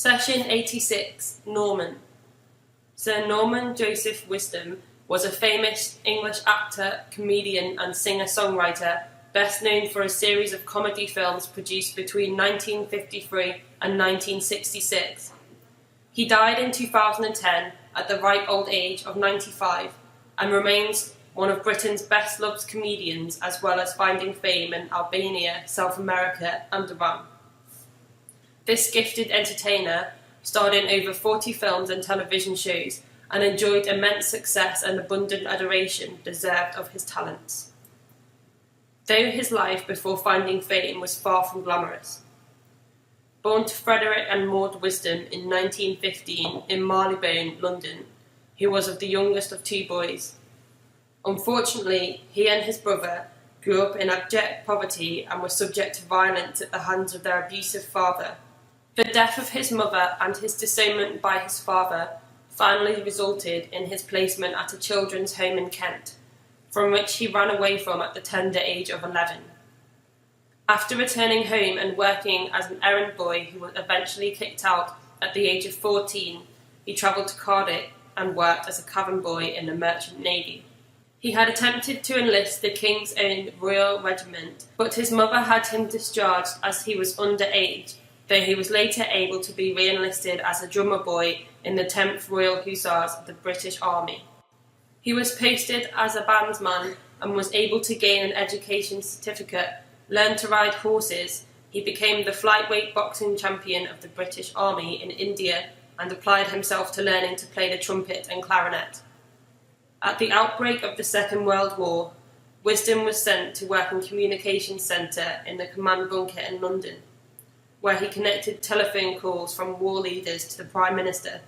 Session 86, Norman. Sir Norman Joseph Wisdom was a famous English actor, comedian and singer-songwriter, best known for a series of comedy films produced between 1953 and 1966. He died in 2010 at the ripe old age of 95 and remains one of Britain's best-loved comedians, as well as finding fame in Albania, South America and Iran. This gifted entertainer starred in over 40 films and television shows and enjoyed immense success and abundant adoration deserved of his talents. Though his life before finding fame was far from glamorous. Born to Frederick and Maud Wisdom in 1915 in Marylebone, London, he was of the youngest of two boys. Unfortunately, he and his brother grew up in abject poverty and were subject to violence at the hands of their abusive father. The death of his mother and his disownment by his father finally resulted in his placement at a children's home in Kent, from which he ran away from at the tender age of 11. After returning home and working as an errand boy who was eventually kicked out at the age of 14, he travelled to Cardiff and worked as a cabin boy in the Merchant Navy. He had attempted to enlist the King's Own Royal Regiment, but his mother had him discharged as he was underage, though he was later able to be re-enlisted as a drummer boy in the 10th Royal Hussars of the British Army. He was posted as a bandsman and was able to gain an education certificate, learn to ride horses. He became the flyweight boxing champion of the British Army in India and applied himself to learning to play the trumpet and clarinet. At the outbreak of the Second World War, Wisdom was sent to work in Communications Centre in the command bunker in London, where he connected telephone calls from war leaders to the Prime Minister.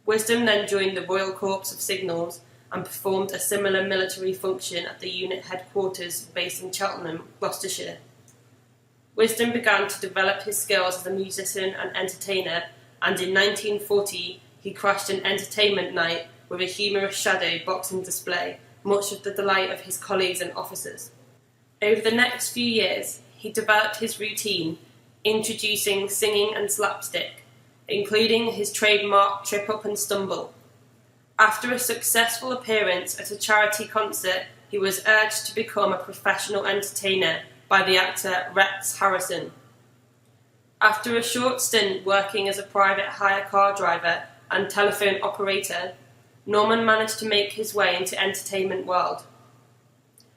Wisdom then joined the Royal Corps of Signals and performed a similar military function at the unit headquarters based in Cheltenham, Gloucestershire. Wisdom began to develop his skills as a musician and entertainer, and in 1940 he crashed an entertainment night with a humorous shadow boxing display, much to the delight of his colleagues and officers. Over the next few years, he developed his routine, introducing singing and slapstick, including his trademark trip up and stumble. After a successful appearance at a charity concert, he was urged to become a professional entertainer by the actor Rex Harrison. After a short stint working as a private hire car driver and telephone operator, Norman managed to make his way into the entertainment world.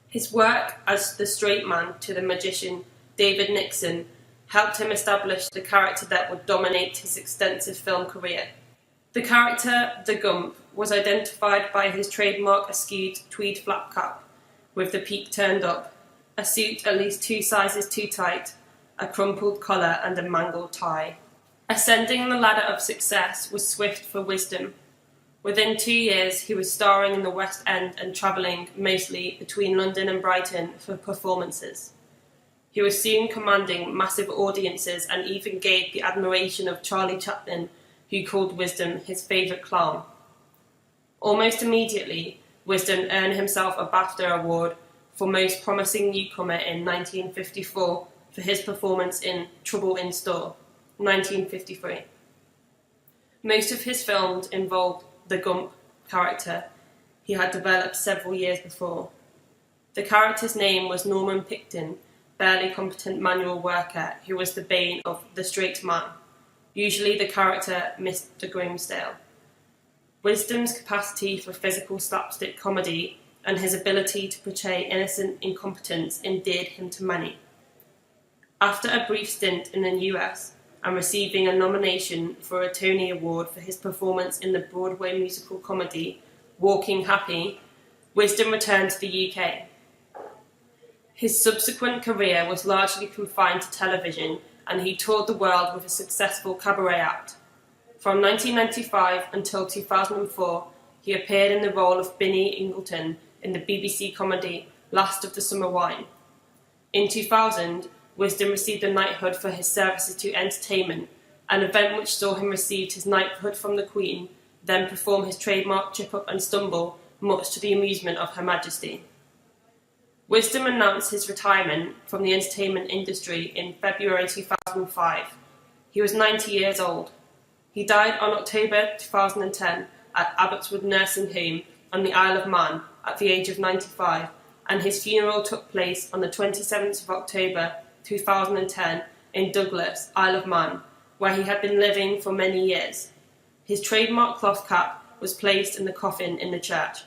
His work as the straight man to the magician David Nixon helped him establish the character that would dominate his extensive film career. The character, the Gump, was identified by his trademark askew tweed flap cap, with the peak turned up, a suit at least 2 sizes too tight, a crumpled collar and a mangled tie. Ascending the ladder of success was swift for Wisdom. Within 2 years, he was starring in the West End and travelling mostly between London and Brighton for performances. He was soon commanding massive audiences and even gained the admiration of Charlie Chaplin, who called Wisdom his favourite clown. Almost immediately, Wisdom earned himself a BAFTA award for Most Promising Newcomer in 1954 for his performance in Trouble in Store, 1953. Most of his films involved the Gump character he had developed several years before. The character's name was Norman Picton, barely competent manual worker who was the bane of the straight man, usually the character Mr. Grimsdale. Wisdom's capacity for physical slapstick comedy and his ability to portray innocent incompetence endeared him to many. After a brief stint in the US and receiving a nomination for a Tony Award for his performance in the Broadway musical comedy Walking Happy, Wisdom returned to the UK. His subsequent career was largely confined to television, and he toured the world with a successful cabaret act. From 1995 until 2004, he appeared in the role of Binny Ingleton in the BBC comedy Last of the Summer Wine. In 2000, Wisdom received a knighthood for his services to entertainment, an event which saw him receive his knighthood from the Queen, then perform his trademark trip up and stumble, much to the amusement of Her Majesty. Wisdom announced his retirement from the entertainment industry in February 2005. He was 90 years old. He died on October 2010 at Abbotswood Nursing Home on the Isle of Man at the age of 95, and his funeral took place on the 27th of October 2010 in Douglas, Isle of Man, where he had been living for many years. His trademark cloth cap was placed in the coffin in the church.